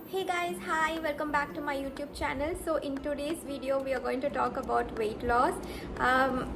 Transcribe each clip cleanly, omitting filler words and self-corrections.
Hey guys, hi, welcome back to my YouTube channel. So in today's video we are going to talk about weight loss.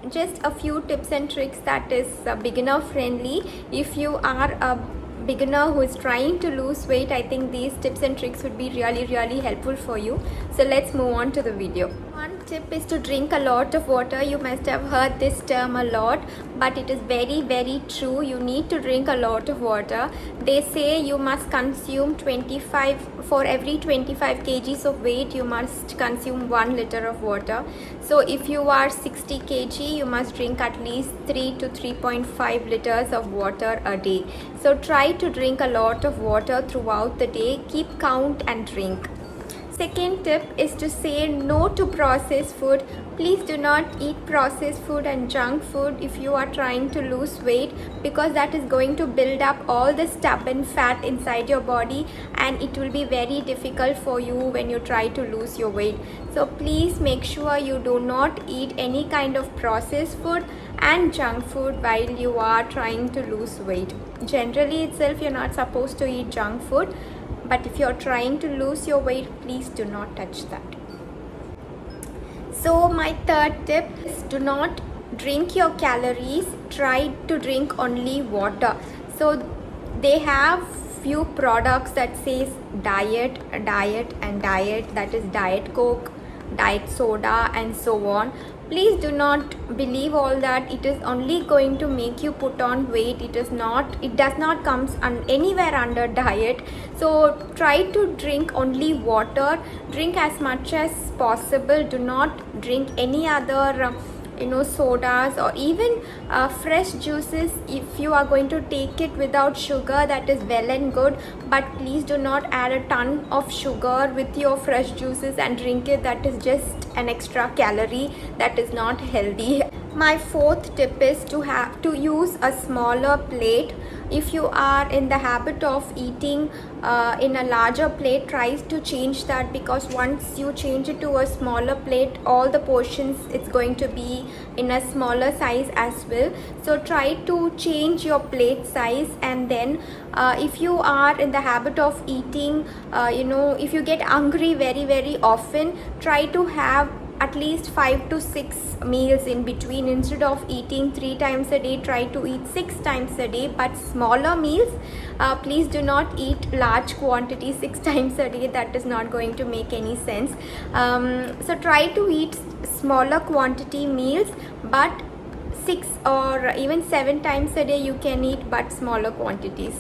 Just a few tips and tricks that is beginner friendly. If you are a beginner who is trying to lose weight, I think these tips and tricks would be really helpful for you. So let's move on to the video. One tip is to drink a lot of water. You must have heard this term a lot, but it is very true. You need to drink a lot of water. They say you must consume 25 for every 25 kgs of weight, you must consume 1 liter of water. So if you are 60 kg, you must drink at least 3 to 3.5 liters of water a day. So try to drink a lot of water throughout the day. Keep count and drink. Second tip is to say no to processed food. Please do not eat processed food and junk food if you are trying to lose weight, because that is going to build up all the stubborn fat inside your body and it will be very difficult for you when you try to lose your weight. So please make sure you do not eat any kind of processed food and junk food while you are trying to lose weight. Generally itself, you're not supposed to eat junk food, but if you're trying to lose your weight, please do not touch that. So my third tip is do not drink your calories. Try to drink only water. So they have few products that says diet, that is diet coke, diet soda and so on. Please do not believe all that. It is only going to make you put on weight. It does not come anywhere under diet. So try to drink only water. Drink as much as possible. Do not drink any other sodas or even fresh juices. If you are going to take it without sugar, that is well and good, but please do not add a ton of sugar with your fresh juices and drink it. That is just an extra calorie. That is not healthy. My fourth tip is to use a smaller plate. If you are in the habit of eating in a larger plate, try to change that, because once you change it to a smaller plate, all the portions it's going to be in a smaller size as well. So try to change your plate size. And then if you are in the habit of eating, if you get hungry very often, try to have at least 5 to 6 meals in between. Instead of eating 3 times a day, try to eat 6 times a day, but smaller meals. Please do not eat large quantities 6 times a day. That is not going to make any sense. So try to eat smaller quantity meals, but 6 or even 7 times a day you can eat, but smaller quantities.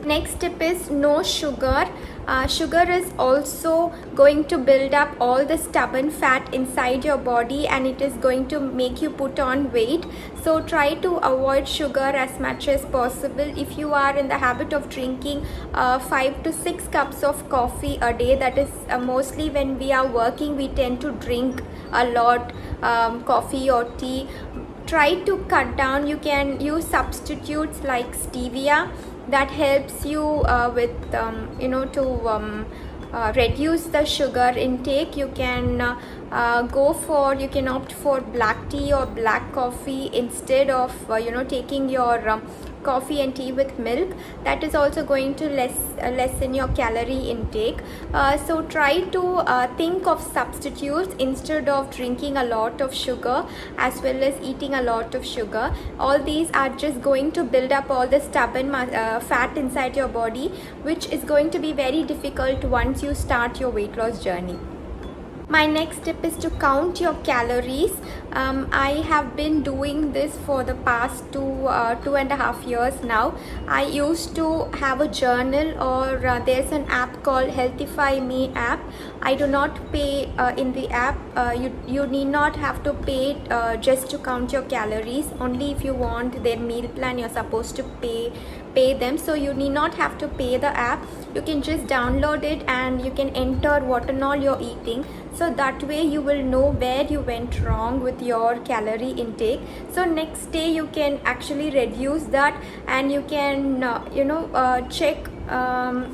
Next tip is no sugar. Sugar is also going to build up all the stubborn fat inside your body and it is going to make you put on weight. So try to avoid sugar as much as possible. If you are in the habit of drinking 5 to 6 cups of coffee a day, that is mostly when we are working, we tend to drink a lot coffee or tea. Try to cut down. You can use substitutes like stevia. That helps you reduce the sugar intake. You can you can opt for black tea or black coffee instead of taking your coffee and tea with milk. That is also going to lessen your calorie intake. So try to think of substitutes instead of drinking a lot of sugar as well as eating a lot of sugar. All these are just going to build up all the stubborn fat inside your body, which is going to be very difficult once you start your weight loss journey. My next tip is to count your calories. I have been doing this for the past 2.5 years now. I used to have a journal, or there's an app called Healthify Me app. I do not pay in the app. You need not have to pay just to count your calories. Only if you want their meal plan, you're supposed to pay them. So you need not have to pay the app. You can just download it and you can enter what and all you're eating. So that way you will know where you went wrong with your calorie intake. So next day you can actually reduce that and you can check.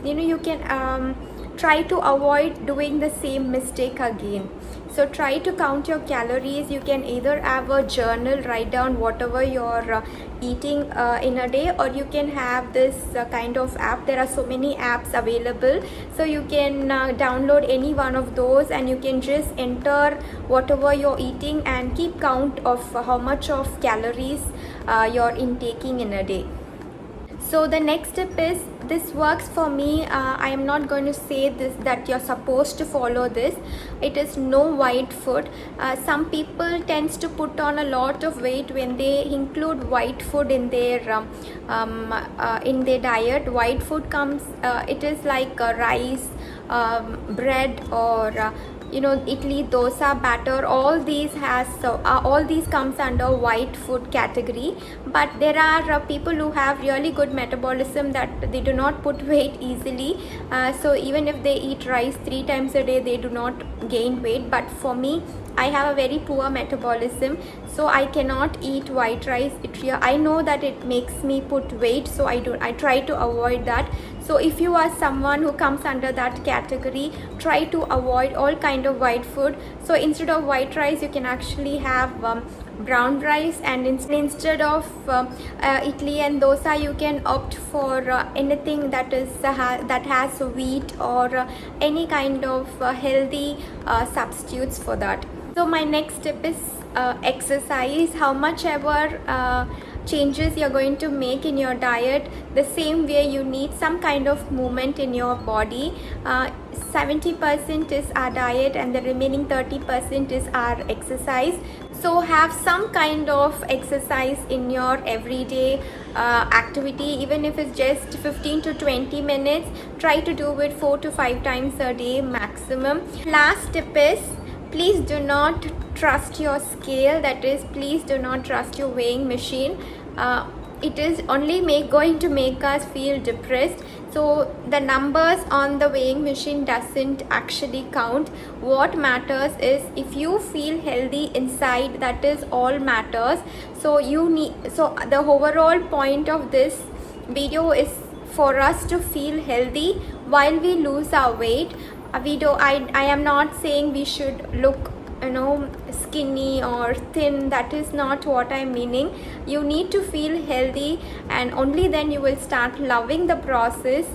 You can try to avoid doing the same mistake again. So try to count your calories. You can either have a journal, write down whatever you're eating in a day, or you can have this kind of app. There are so many apps available, so you can download any one of those, and you can just enter whatever you're eating and keep count of how much of calories you're intaking in a day. So the next step is, this works for me. I am not going to say this that you're supposed to follow this. It is no white food. Some people tends to put on a lot of weight when they include white food in their diet. White food comes, it is like rice, bread, or idli, dosa, batter. All these comes under white food category. But there are people who have really good metabolism, that they do not put weight easily. So even if they eat rice 3 times a day, they do not gain weight. But for me, I have a very poor metabolism, so I cannot eat white rice. I know that it makes me put weight, so I try to avoid that. So if you are someone who comes under that category, try to avoid all kind of white food. So instead of white rice, you can actually have brown rice, and instead of idli and dosa, you can opt for anything that has wheat, or any kind of healthy substitutes for that. So my next step is exercise. How much ever changes you're going to make in your diet, the same way you need some kind of movement in your body. 70% is our diet, and the remaining 30% is our exercise. So have some kind of exercise in your everyday activity. Even if it's just 15 to 20 minutes, try to do it 4 to 5 times a day maximum. Last tip is, please do not trust your scale. That is, please do not trust your weighing machine. It is only going to make us feel depressed. So the numbers on the weighing machine doesn't actually count. What matters is if you feel healthy inside, that is all matters. So the overall point of this video is for us to feel healthy while we lose our weight. I am not saying we should look skinny or thin. That is not what I'm meaning. You need to feel healthy, and only then you will start loving the process.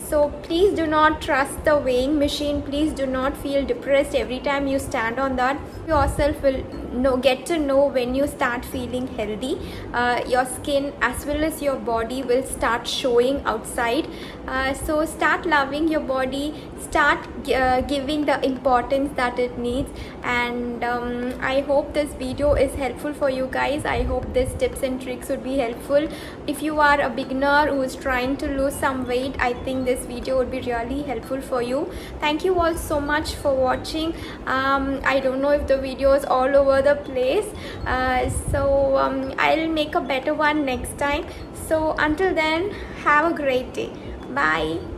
So please do not trust the weighing machine. Please do not feel depressed every time you stand on that. Yourself will get to know when you start feeling healthy. Your skin as well as your body will start showing outside. So start loving your body. Start giving the importance that it needs. And I hope this video is helpful for you guys. I hope these tips and tricks would be helpful. If you are a beginner who is trying to lose some weight, I think this video would be really helpful for you. Thank you all so much for watching. I don't know if the video is all over the place, so I'll make a better one next time. So until then, have a great day. Bye.